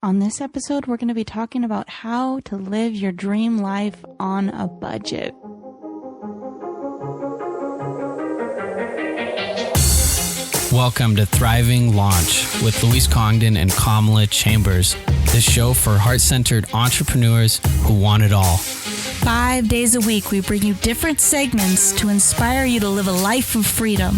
On this episode, we're going to be talking about how to live your dream life on a budget. Welcome to Thriving Launch with Louise Congdon and Kamala Chambers, the show for heart-centered entrepreneurs who want it all. 5 days a week, we bring you different segments to inspire you to live a life of freedom.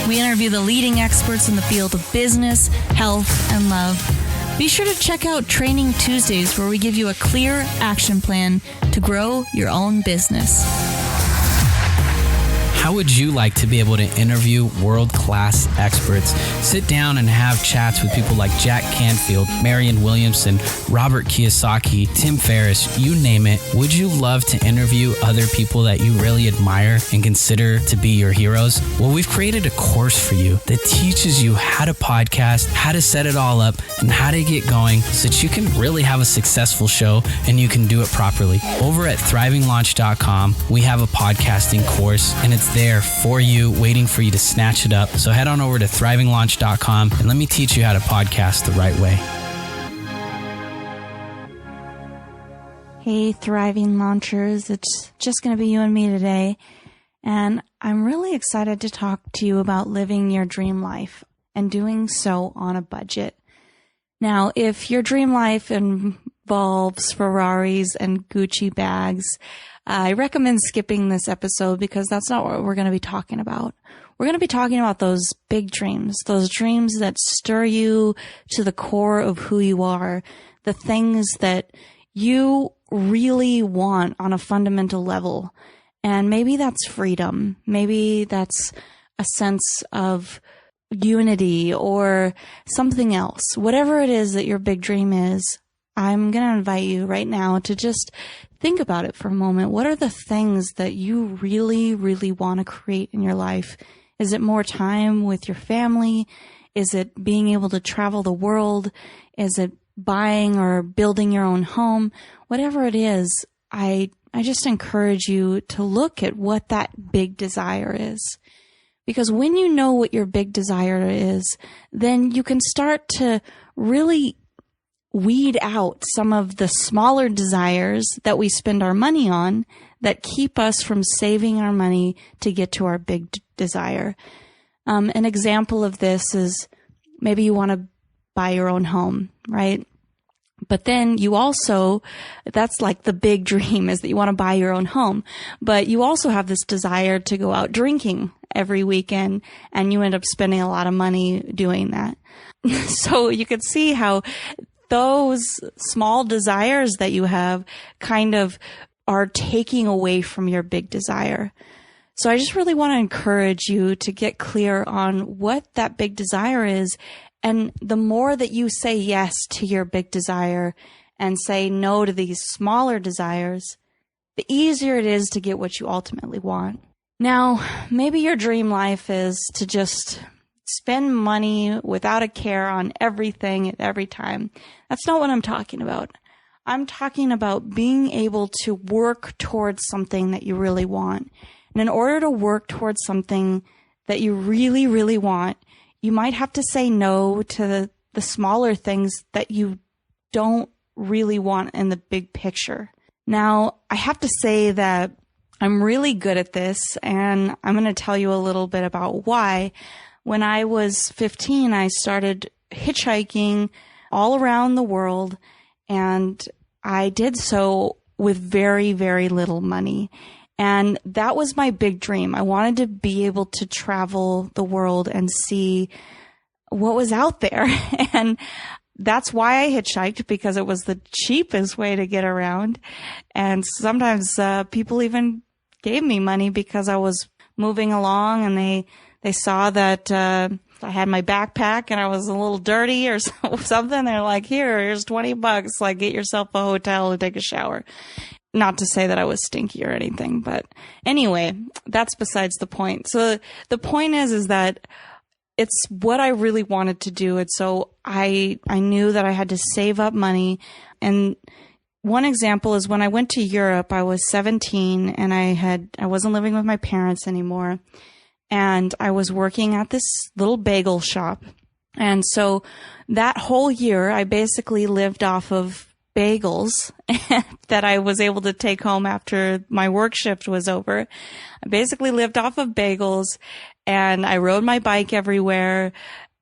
We interview the leading experts in the field of business, health, and love. Be sure to check out Training Tuesdays, where we give you a clear action plan to grow your own business. How would you like to be able to interview world-class experts? Sit down and have chats with people like Jack Canfield, Marianne Williamson, Robert Kiyosaki, Tim Ferriss, you name it. Would you love to interview other people that you really admire and consider to be your heroes? Well, we've created a course for you that teaches you how to podcast, how to set it all up, and how to get going so that you can really have a successful show and you can do it properly. Over at thrivinglaunch.com, we have a podcasting course, and it's there for you, waiting for you to snatch it up. So head on over to thrivinglaunch.com and let me teach you how to podcast the right way. Hey, Thriving Launchers. It's just going to be you and me today. And I'm really excited to talk to you about living your dream life and doing so on a budget. Now, if your dream life involves Ferraris and Gucci bags, I recommend skipping this episode because that's not what we're going to be talking about. We're going to be talking about those big dreams, those dreams that stir you to the core of who you are, the things that you really want on a fundamental level. And maybe that's freedom. Maybe that's a sense of unity or something else. Whatever it is that your big dream is, I'm going to invite you right now to just think about it for a moment. What are the things that you really, really want to create in your life? Is it more time with your family? Is it being able to travel the world? Is it buying or building your own home? Whatever it is, I just encourage you to look at what that big desire is. Because when you know what your big desire is, then you can start to really weed out some of the smaller desires that we spend our money on that keep us from saving our money to get to our big desire. An example of this is maybe you want to buy your own home, right? But then you also, that's like the big dream, is that you want to buy your own home. But you also have this desire to go out drinking every weekend, and you end up spending a lot of money doing that. So you can see how those small desires that you have kind of are taking away from your big desire. So I just really want to encourage you to get clear on what that big desire is. And the more that you say yes to your big desire and say no to these smaller desires, the easier it is to get what you ultimately want. Now, maybe your dream life is to just spend money without a care on everything at every time. That's not what I'm talking about. I'm talking about being able to work towards something that you really want. And in order to work towards something that you really, really want, you might have to say no to the smaller things that you don't really want in the big picture. Now, I have to say that I'm really good at this, and I'm going to tell you a little bit about why. When I was 15, I started hitchhiking all around the world, and I did so with very, very little money. And that was my big dream. I wanted to be able to travel the world and see what was out there. And that's why I hitchhiked, because it was the cheapest way to get around. And sometimes people even gave me money because I was moving along, and they saw that I had my backpack and I was a little dirty or something. They're like, here's $20. Like, get yourself a hotel to take a shower. Not to say that I was stinky or anything, but anyway, that's besides the point. So the point is that it's what I really wanted to do. And so I knew that I had to save up money. And one example is when I went to Europe, I was 17 and I wasn't living with my parents anymore. And I was working at this little bagel shop. And so that whole year, I basically lived off of bagels that I was able to take home after my work shift was over. I basically lived off of bagels, and I rode my bike everywhere,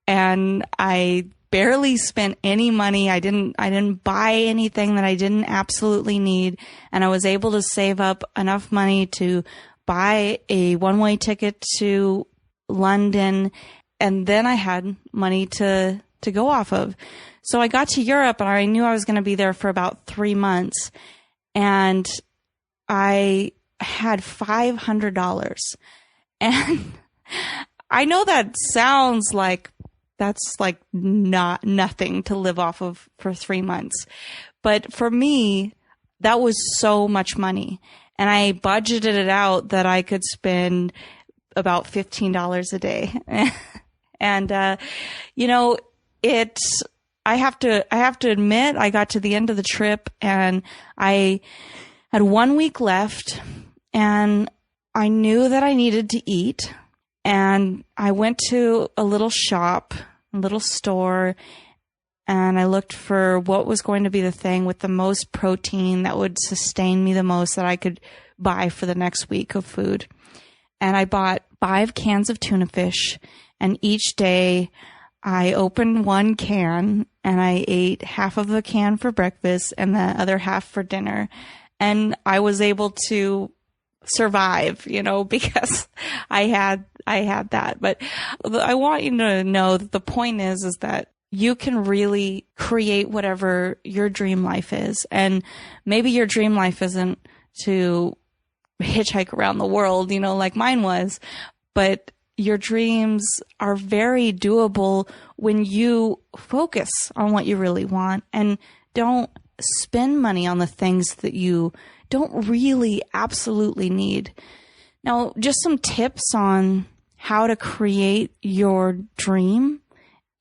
and I barely spent any money. I didn't buy anything that I didn't absolutely need, and I was able to save up enough money to buy a one-way ticket to London, and then I had money to go off of. So I got to Europe, and I knew I was going to be there for about 3 months, and I had $500. And I know that sounds like that's like not nothing to live off of for 3 months. But for me, that was so much money. And I budgeted it out that I could spend about $15 a day. And, I have to admit, I got to the end of the trip and I had 1 week left, and I knew that I needed to eat. And I went to a little shop, a little store, and I looked for what was going to be the thing with the most protein that would sustain me the most that I could buy for the next week of food. And I bought 5 cans of tuna fish, and each day I opened 1 can and I ate half of the can for breakfast and the other half for dinner. And I was able to survive, because I had that. But I want you to know that the point is that you can really create whatever your dream life is. And maybe your dream life isn't to hitchhike around the world, like mine was, but your dreams are very doable when you focus on what you really want and don't spend money on the things that you don't really absolutely need. Now, just some tips on how to create your dream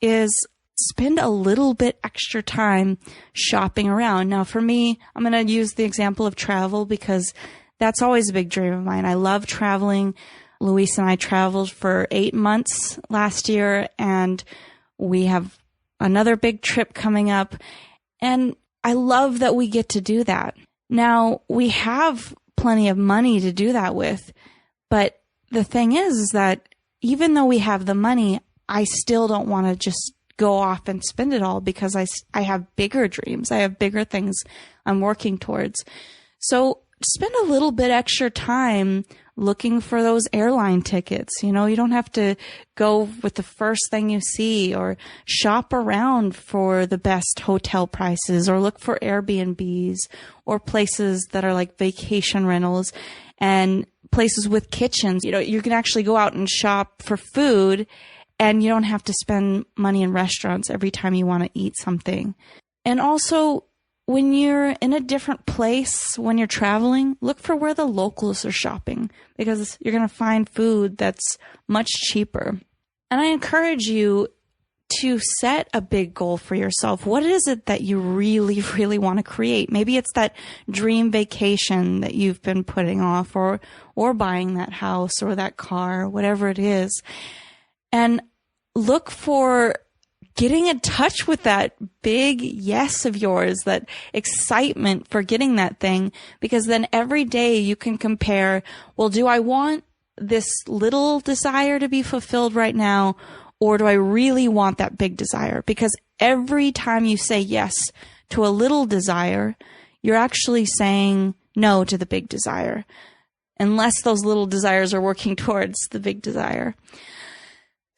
is spend a little bit extra time shopping around. Now, for me, I'm going to use the example of travel because that's always a big dream of mine. I love traveling. Luis and I traveled for 8 months last year, and we have another big trip coming up. And I love that we get to do that. Now, we have plenty of money to do that with, but the thing is that even though we have the money, I still don't want to just go off and spend it all because I have bigger dreams. I have bigger things I'm working towards. So spend a little bit extra time looking for those airline tickets. You don't have to go with the first thing you see, or shop around for the best hotel prices, or look for Airbnbs or places that are like vacation rentals and places with kitchens. You can actually go out and shop for food, and you don't have to spend money in restaurants every time you want to eat something. And also, when you're in a different place, when you're traveling, look for where the locals are shopping, because you're going to find food that's much cheaper. And I encourage you to set a big goal for yourself. What is it that you really, really want to create? Maybe it's that dream vacation that you've been putting off, or buying that house or that car, whatever it is. And look for getting in touch with that big yes of yours, that excitement for getting that thing, because then every day you can compare, well, do I want this little desire to be fulfilled right now, or do I really want that big desire? Because every time you say yes to a little desire, you're actually saying no to the big desire, unless those little desires are working towards the big desire.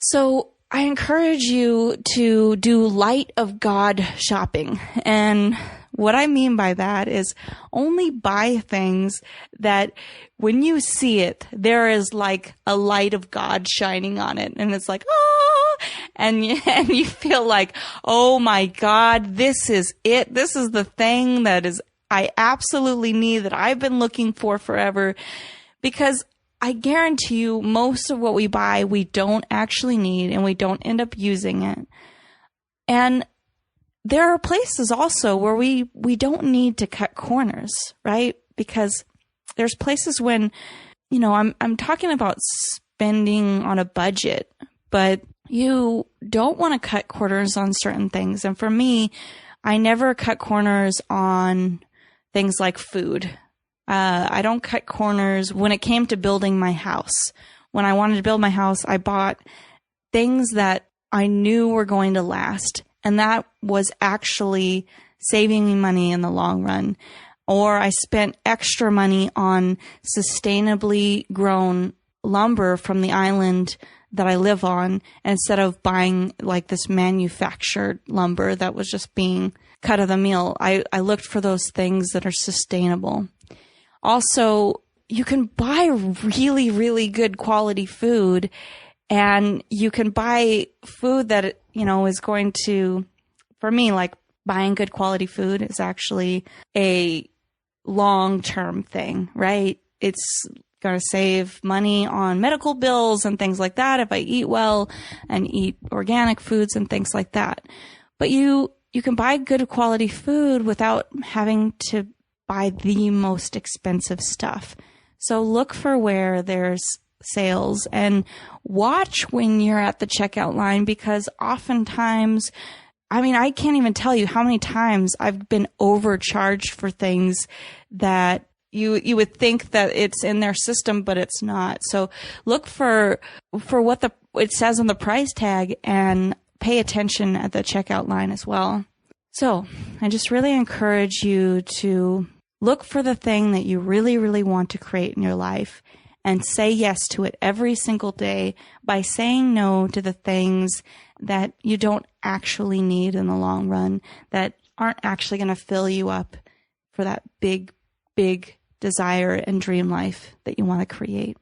So I encourage you to do light of God shopping. And what I mean by that is only buy things that when you see it, there is like a light of God shining on it. And it's like, oh, and you feel like, oh my God, this is it. This is the thing that I absolutely need, that I've been looking for forever. Because I guarantee you, most of what we buy, we don't actually need, and we don't end up using it. And there are places also where we don't need to cut corners, right? Because there's places when, I'm talking about spending on a budget, but you don't want to cut corners on certain things. And for me, I never cut corners on things like food. I don't cut corners when it came to building my house. When I wanted to build my house, I bought things that I knew were going to last. And that was actually saving me money in the long run. Or I spent extra money on sustainably grown lumber from the island that I live on, instead of buying like this manufactured lumber that was just being cut of the meal. I looked for those things that are sustainable. Also, you can buy really, really good quality food, and you can buy food that, is going to, for me, like buying good quality food is actually a long-term thing, right? It's going to save money on medical bills and things like that if I eat well and eat organic foods and things like that. But you can buy good quality food without having to buy the most expensive stuff. So look for where there's sales and watch when you're at the checkout line, because oftentimes, I can't even tell you how many times I've been overcharged for things that you would think that it's in their system, but it's not. So look for what it says on the price tag and pay attention at the checkout line as well. So I just really encourage you to look for the thing that you really, really want to create in your life and say yes to it every single day by saying no to the things that you don't actually need in the long run, that aren't actually going to fill you up for that big, big desire and dream life that you want to create.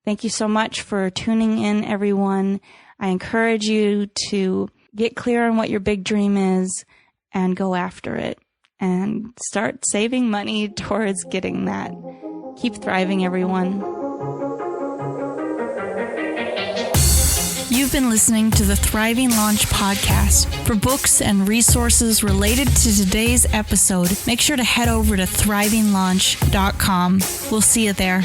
Thank you so much for tuning in, everyone. I encourage you to get clear on what your big dream is and go after it and start saving money towards getting that. Keep thriving, everyone. You've been listening to the Thriving Launch podcast. For books and resources related to today's episode, make sure to head over to thrivinglaunch.com. We'll see you there.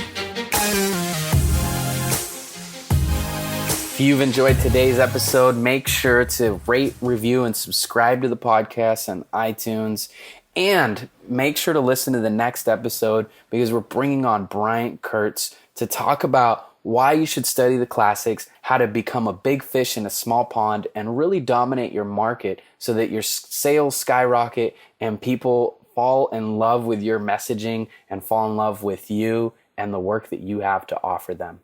If you've enjoyed today's episode, make sure to rate, review, and subscribe to the podcast on iTunes. And make sure to listen to the next episode, because we're bringing on Bryant Kurtz to talk about why you should study the classics, how to become a big fish in a small pond, and really dominate your market so that your sales skyrocket and people fall in love with your messaging and fall in love with you and the work that you have to offer them.